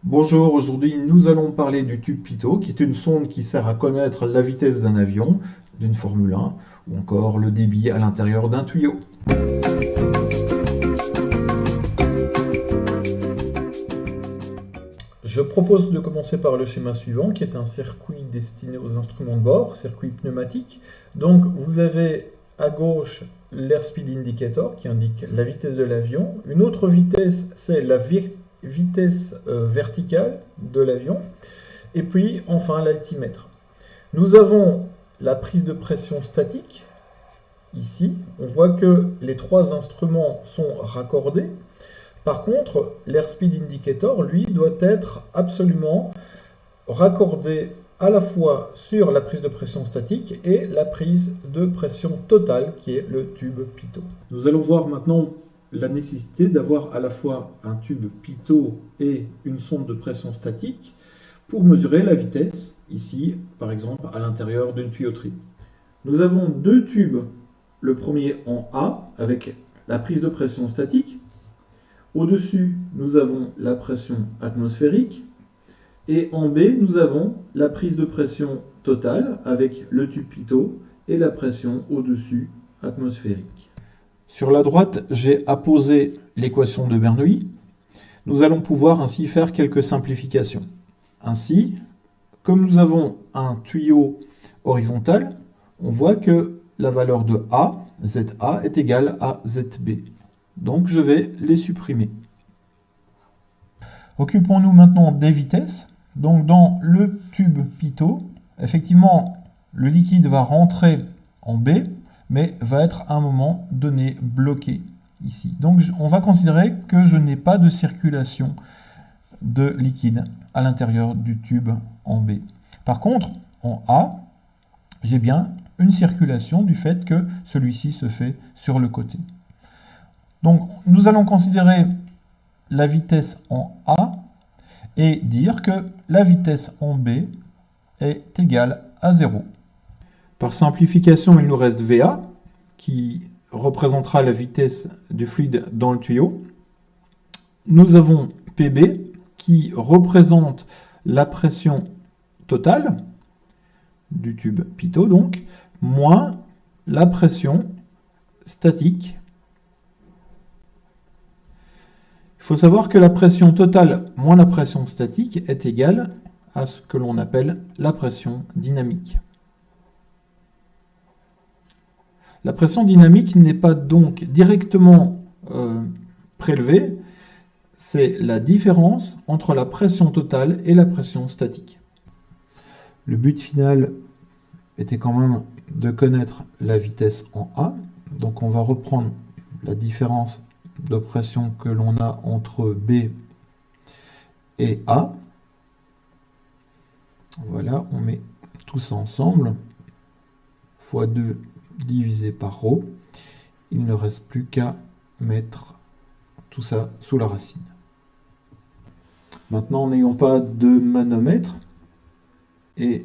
Bonjour, aujourd'hui nous allons parler du tube pitot, qui est une sonde qui sert à connaître la vitesse d'un avion, d'une Formule 1, ou encore le débit à l'intérieur d'un tuyau. Je propose de commencer par le schéma suivant, qui est un circuit destiné aux instruments de bord, circuit pneumatique. Donc vous avez à gauche l'airspeed indicator, qui indique la vitesse de l'avion. Une autre vitesse, c'est la vitesse verticale de l'avion. Et puis enfin l'altimètre. Nous avons la prise de pression statique. Ici, on voit que les trois instruments sont raccordés. Par contre, l'airspeed indicator, lui, doit être absolument raccordé à la fois sur la prise de pression statique et la prise de pression totale, qui est le tube pitot. Nous allons voir maintenant la nécessité d'avoir à la fois un tube pitot et une sonde de pression statique pour mesurer la vitesse, ici, par exemple, à l'intérieur d'une tuyauterie. Nous avons deux tubes, le premier en A, avec la prise de pression statique. Au-dessus, nous avons la pression atmosphérique. Et en B, nous avons la prise de pression totale avec le tube pitot et la pression au-dessus atmosphérique. Sur la droite, j'ai apposé l'équation de Bernoulli. Nous allons pouvoir ainsi faire quelques simplifications. Ainsi, comme nous avons un tuyau horizontal, on voit que la valeur de A, ZA, est égale à ZB. Donc je vais les supprimer. Occupons-nous maintenant des vitesses. Donc dans le tube pitot, effectivement, le liquide va rentrer en B, mais va être à un moment donné bloqué ici. Donc on va considérer que je n'ai pas de circulation de liquide à l'intérieur du tube en B. Par contre, en A, j'ai bien une circulation du fait que celui-ci se fait sur le côté. Donc, nous allons considérer la vitesse en A et dire que la vitesse en B est égale à 0. Par simplification, il nous reste VA, qui représentera la vitesse du fluide dans le tuyau. Nous avons PB, qui représente la pression totale du tube pitot, donc, moins la pression statique. Il faut savoir que la pression totale moins la pression statique est égale à ce que l'on appelle la pression dynamique. La pression dynamique n'est pas donc directement prélevée, c'est la différence entre la pression totale et la pression statique. Le but final était quand même de connaître la vitesse en A, donc on va reprendre la différence de pression que l'on a entre B et A. Voilà, on met tout ça ensemble, fois 2 divisé par ρ. Il ne reste plus qu'à mettre tout ça sous la racine. Maintenant, n'ayons pas de manomètre, et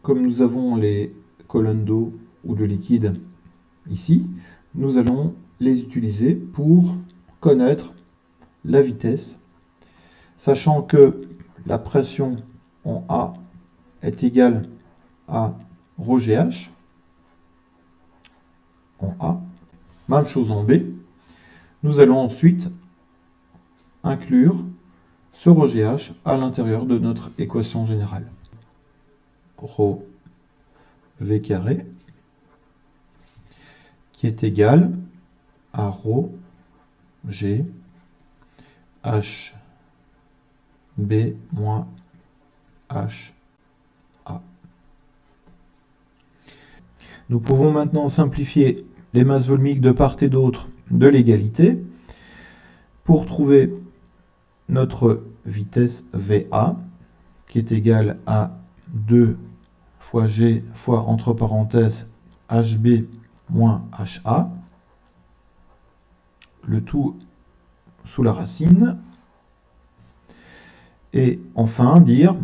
comme nous avons les colonnes d'eau ou de liquide ici, nous allons les utiliser pour connaître la vitesse, sachant que la pression en A est égale à ρGH en A. Même chose en B. Nous allons ensuite inclure ce ρGH à l'intérieur de notre équation générale. Rho V carré qui est égal à ρ G H B moins H A. Nous pouvons maintenant simplifier les masses volumiques de part et d'autre de l'égalité pour trouver notre vitesse VA qui est égale à 2 fois G fois entre parenthèses HB moins HA, le tout sous la racine, et enfin dire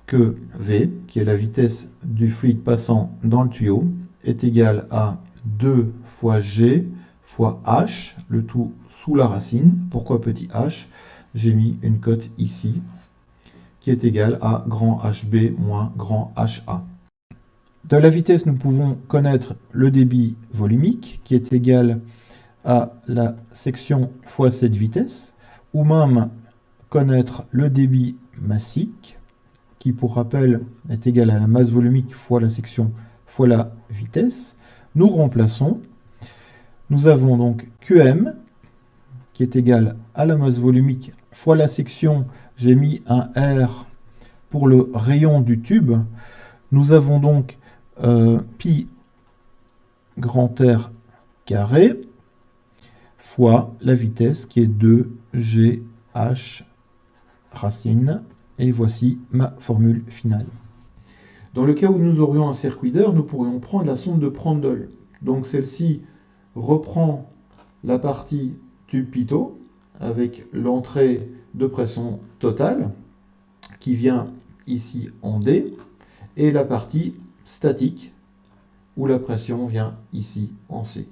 que V, qui est la vitesse du fluide passant dans le tuyau, est égal à 2 fois G fois H, le tout sous la racine. Pourquoi petit h? j'ai mis une cote ici qui est égale à grand HB moins grand HA. De la vitesse, nous pouvons connaître le débit volumique qui est égal à la section fois cette vitesse, ou même connaître le débit massique qui, pour rappel, est égal à la masse volumique fois la section fois la vitesse. Nous remplaçons. Nous avons donc QM qui est égal à la masse volumique fois la section. J'ai mis un R pour le rayon du tube. Nous avons donc pi grand R carré fois la vitesse qui est 2GH racine. Et voici ma formule finale. Dans le cas où nous aurions un circuit d'air, nous pourrions prendre la sonde de Prandtl. Donc celle-ci reprend la partie tube pitot avec l'entrée de pression totale qui vient ici en D et la partie statique où la pression vient ici en C.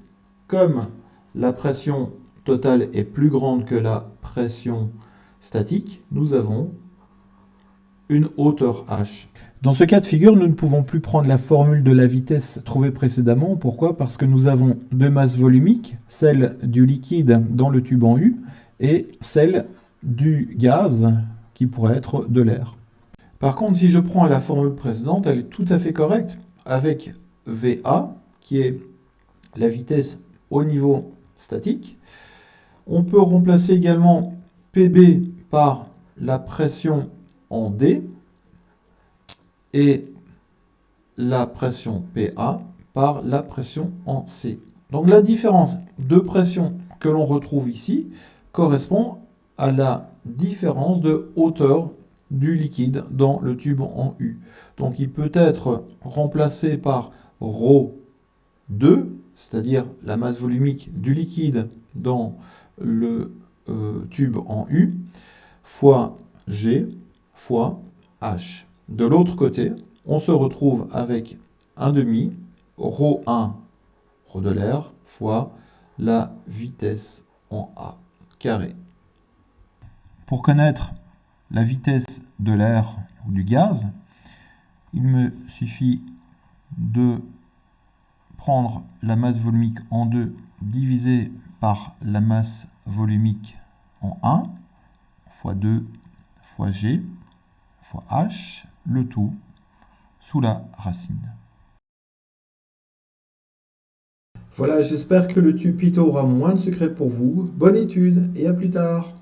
Comme la pression totale est plus grande que la pression statique, nous avons une hauteur h. Dans ce cas de figure, nous ne pouvons plus prendre la formule de la vitesse trouvée précédemment. Pourquoi? Parce que nous avons deux masses volumiques, celle du liquide dans le tube en U et celle du gaz qui pourrait être de l'air. Par contre, si je prends la formule précédente, elle est tout à fait correcte avec VA, qui est la vitesse au niveau statique. On peut remplacer également PB par la pression en D et la pression PA par la pression en C. Donc la différence de pression que l'on retrouve ici correspond à la différence de hauteur du liquide dans le tube en U. Donc il peut être remplacé par ρ2, c'est-à-dire la masse volumique du liquide dans le tube en U, fois G fois H. De l'autre côté, on se retrouve avec un demi, ρ1, ρ de l'air, fois la vitesse en A carré. Pour connaître la vitesse de l'air ou du gaz, il me suffit de prendre la masse volumique en 2 divisé par la masse volumique en 1, fois 2 fois G fois H, le tout sous la racine. Voilà, j'espère que le tube pitot aura moins de secrets pour vous. Bonne étude et à plus tard.